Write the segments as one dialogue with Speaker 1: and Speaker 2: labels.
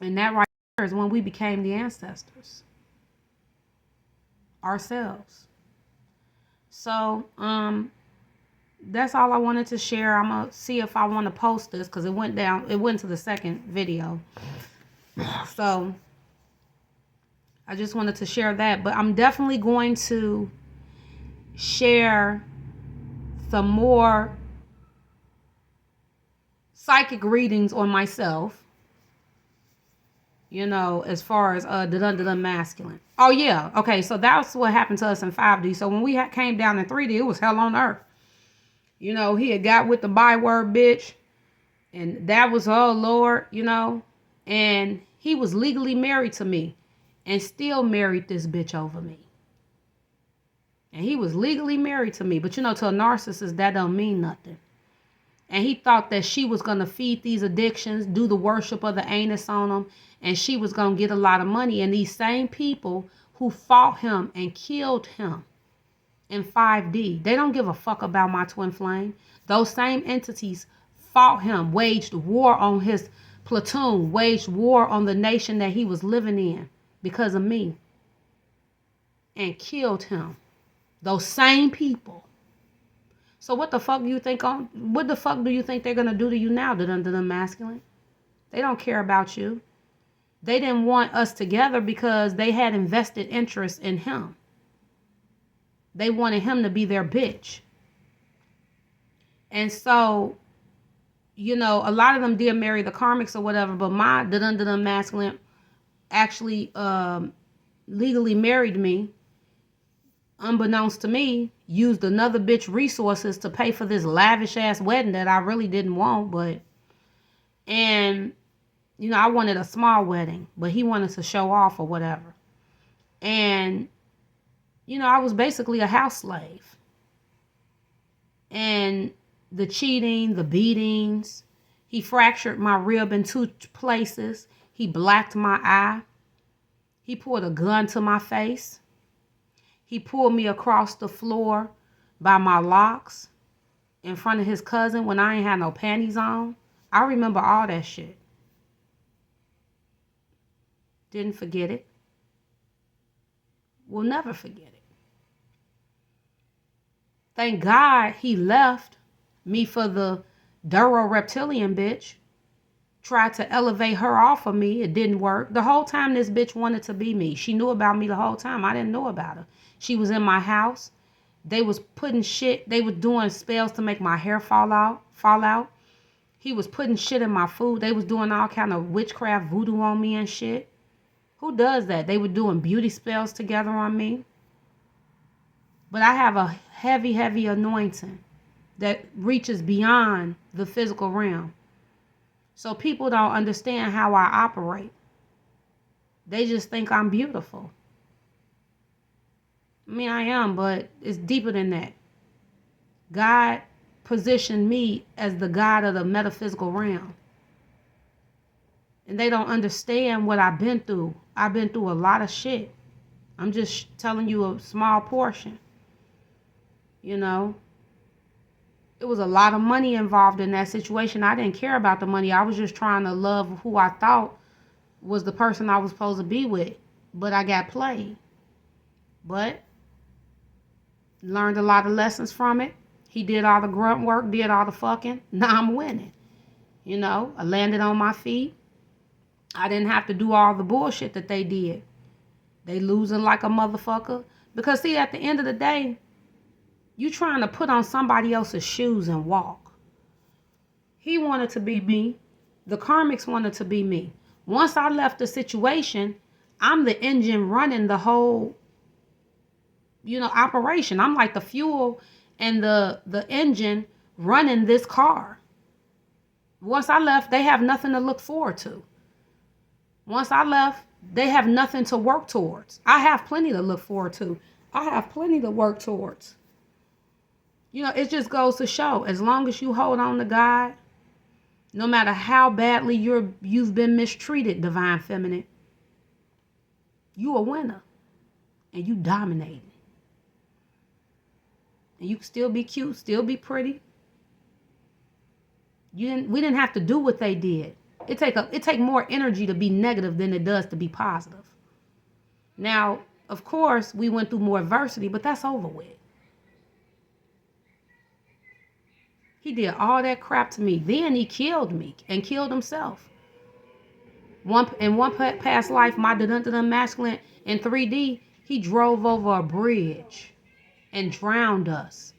Speaker 1: And that right there is when we became the ancestors ourselves. So, that's all I wanted to share. I'm gonna see if I want to post this because it went to the second video. So I just wanted to share that. But I'm definitely going to share some more psychic readings on myself, as far as the masculine. Oh yeah, okay. So that's what happened to us in 5D. So when we came down in 3D, it was hell on earth. He had got with the byword bitch, and that was, oh Lord, and he was legally married to me, and still married this bitch over me. And he was legally married to me, but to a narcissist, that don't mean nothing. And he thought that she was going to feed these addictions, do the worship of the anus on them, and she was going to get a lot of money. And these same people who fought him and killed him in 5D, they don't give a fuck about my twin flame. Those same entities fought him, waged war on his platoon, waged war on the nation that he was living in because of me, and killed him. Those same people. So what the fuck do you think they're gonna do to you now, the masculine? They don't care about you. They didn't want us together because they had invested interest in him. They wanted him to be their bitch. And so, a lot of them did marry the karmics or whatever, but my the masculine actually legally married me, unbeknownst to me, used another bitch resources to pay for this lavish ass wedding that I really didn't want, and I wanted a small wedding, but he wanted to show off or whatever. And I was basically a house slave. And the cheating, the beatings, he fractured my rib in 2 places. He blacked my eye. He pulled a gun to my face. He pulled me across the floor by my locks in front of his cousin when I ain't had no panties on. I remember all that shit. Didn't forget it. Will never forget it. Thank God he left me for the Duro reptilian bitch. Tried to elevate her off of me. It didn't work. The whole time this bitch wanted to be me. She knew about me the whole time. I didn't know about her. She was in my house. They was putting shit. They was doing spells to make my hair fall out. He was putting shit in my food. They was doing all kind of witchcraft voodoo on me and shit. Who does that? They were doing beauty spells together on me. But I have a heavy, heavy anointing that reaches beyond the physical realm. So people don't understand how I operate. They just think I'm beautiful. I mean, I am, but it's deeper than that. God positioned me as the God of the metaphysical realm. And they don't understand what I've been through. I've been through a lot of shit. I'm just telling you a small portion. It was a lot of money involved in that situation. I didn't care about the money. I was just trying to love who I thought was the person I was supposed to be with. But I got played. But learned a lot of lessons from it. He did all the grunt work, did all the fucking. Now I'm winning. I landed on my feet. I didn't have to do all the bullshit that they did. They losing like a motherfucker. Because see, at the end of the day, you trying to put on somebody else's shoes and walk. He wanted to be me. The karmics wanted to be me. Once I left the situation, I'm the engine running the whole, operation. I'm like the fuel and the engine running this car. Once I left, they have nothing to look forward to. Once I left, they have nothing to work towards. I have plenty to look forward to. I have plenty to work towards. It just goes to show, as long as you hold on to God, no matter how badly you've been mistreated, divine feminine, you a winner. And you dominating. And you can still be cute, still be pretty. We didn't have to do what they did. it take more energy to be negative than it does to be positive. Now, of course, we went through more adversity, but that's over with. He did all that crap to me. Then he killed me and killed himself. In one past life, my masculine in 3D, he drove over a bridge and drowned us.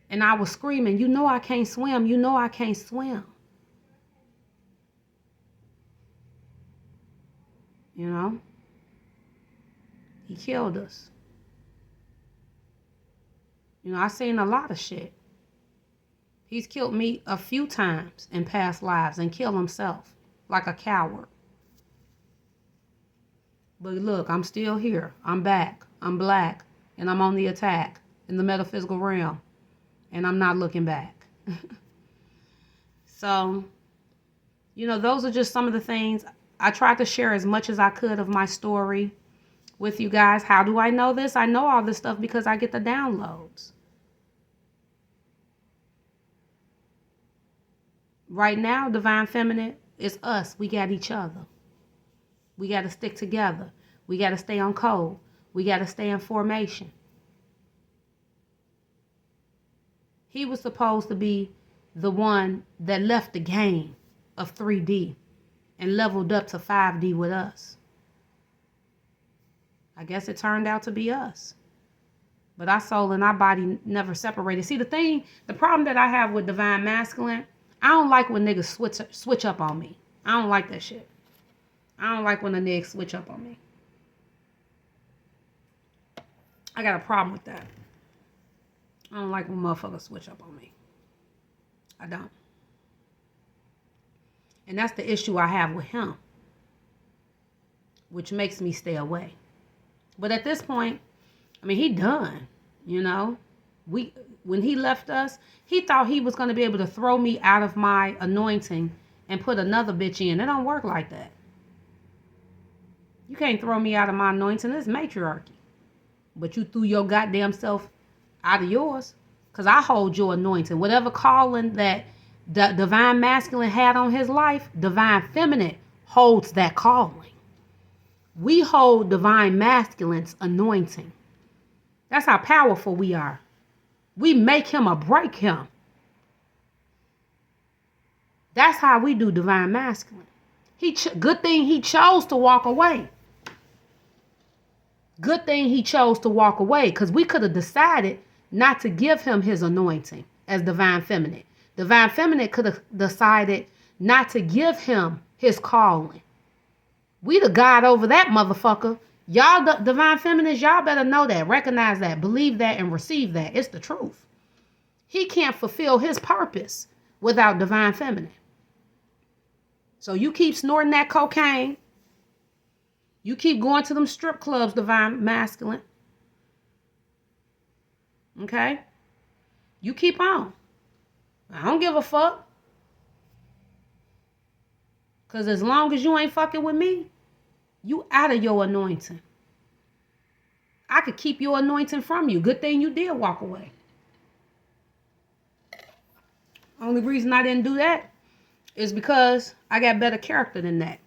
Speaker 1: And I was screaming, you know I can't swim. You know I can't swim. You know? He killed us. You know, I've seen a lot of shit. He's killed me a few times in past lives and killed himself like a coward. But look, I'm still here. I'm back. I'm black. And I'm on the attack in the metaphysical realm. And I'm not looking back. So, you know, those are just some of the things. I tried to share as much as I could of my story with you guys. How do I know this? I know all this stuff because I get the downloads. Right now, Divine Feminine is us. We got each other. We got to stick together. We got to stay on code. We got to stay in formation. He was supposed to be the one that left the game of 3D and leveled up to 5D with us. I guess it turned out to be us. But our soul and our body never separated. See, the problem that I have with Divine Masculine, I don't like when niggas switch up on me. I don't like that shit. I don't like when a nigga switch up on me. I got a problem with that. I don't like when motherfuckers switch up on me. I don't. And that's the issue I have with him, which makes me stay away. But at this point, I mean, he done, you know. When he left us, he thought he was going to be able to throw me out of my anointing and put another bitch in. It don't work like that. You can't throw me out of my anointing. It's matriarchy. But you threw your goddamn self out of yours. Because I hold your anointing. Whatever calling that the Divine Masculine had on his life, Divine Feminine holds that calling. We hold Divine Masculine's anointing. That's how powerful we are. We make him or break him. That's how we do Divine Masculine. Good thing he chose to walk away. Good thing he chose to walk away, because we could have decided not to give him his anointing as Divine Feminine. Divine Feminine could have decided not to give him his calling. We the God over that motherfucker. Y'all, the Divine Feminines, y'all better know that, recognize that, believe that, and receive that. It's the truth. He can't fulfill his purpose without Divine Feminine. So you keep snorting that cocaine. You keep going to them strip clubs, Divine Masculine. Okay? You keep on. I don't give a fuck. Because as long as you ain't fucking with me, you out of your anointing. I could keep your anointing from you. Good thing you did walk away. Only reason I didn't do that is because I got better character than that.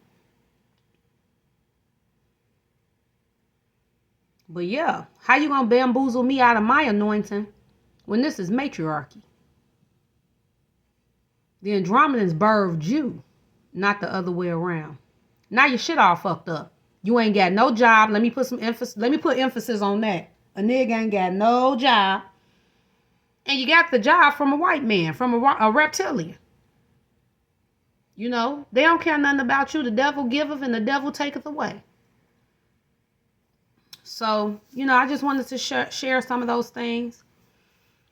Speaker 1: But yeah, how you gonna bamboozle me out of my anointing when this is matriarchy? The Andromedans birthed you, not the other way around. Now your shit all fucked up. You ain't got no job. Let me put emphasis on that. A nigga ain't got no job. And you got the job from a white man, from a reptilian. You know, they don't care nothing about you. The devil giveth and the devil taketh away. So, you know, I just wanted to share some of those things.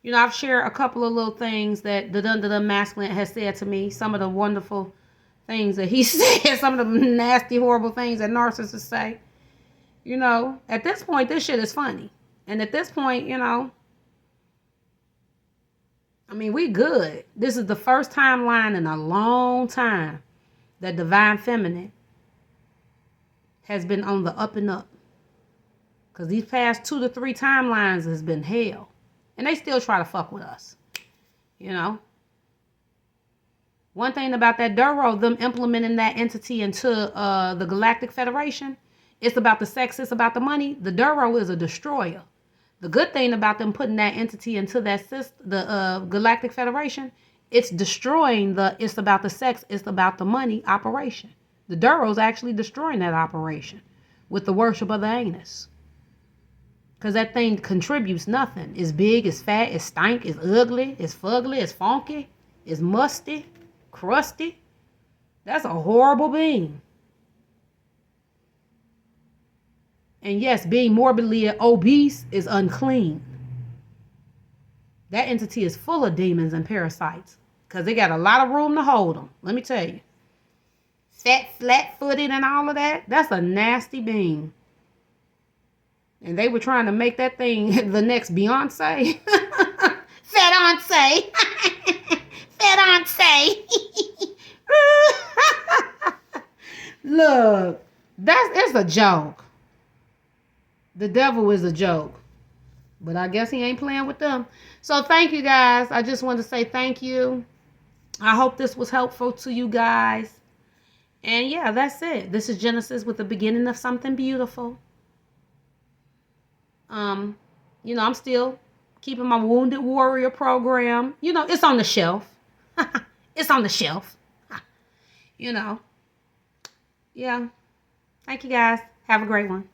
Speaker 1: You know, I've shared a couple of little things that the Masculine has said to me. Some of the wonderful things that he said. Some of the nasty, horrible things that narcissists say. You know, at this point, this shit is funny. And at this point, you know, I mean, we good. This is the first timeline in a long time that Divine Feminine has been on the up and up. Because these past 2 to 3 timelines has been hell. And they still try to fuck with us. You know? One thing about that Duro, them implementing that entity into the Galactic Federation, it's about the sex, it's about the money. The Duro is a destroyer. The good thing about them putting that entity into that system, the Galactic Federation, it's destroying it's about the sex, it's about the money operation. The Duro's actually destroying that operation with the worship of the anus. Because that thing contributes nothing. It's big, it's fat, it's stank, it's ugly, it's fugly, it's funky, it's musty, crusty. That's a horrible being. And yes, being morbidly obese is unclean. That entity is full of demons and parasites. Because they got a lot of room to hold them. Let me tell you. Fat, flat-footed and all of that. That's a nasty being. And they were trying to make that thing the next Beyonce. Fat-once. Fat-once. Look, it's a joke. The devil is a joke. But I guess he ain't playing with them. So thank you guys. I just wanted to say thank you. I hope this was helpful to you guys. And yeah, that's it. This is Genesis with the beginning of something beautiful. I'm still keeping my Wounded Warrior program. It's on the shelf. It's on the shelf. Yeah. Thank you guys. Have a great one.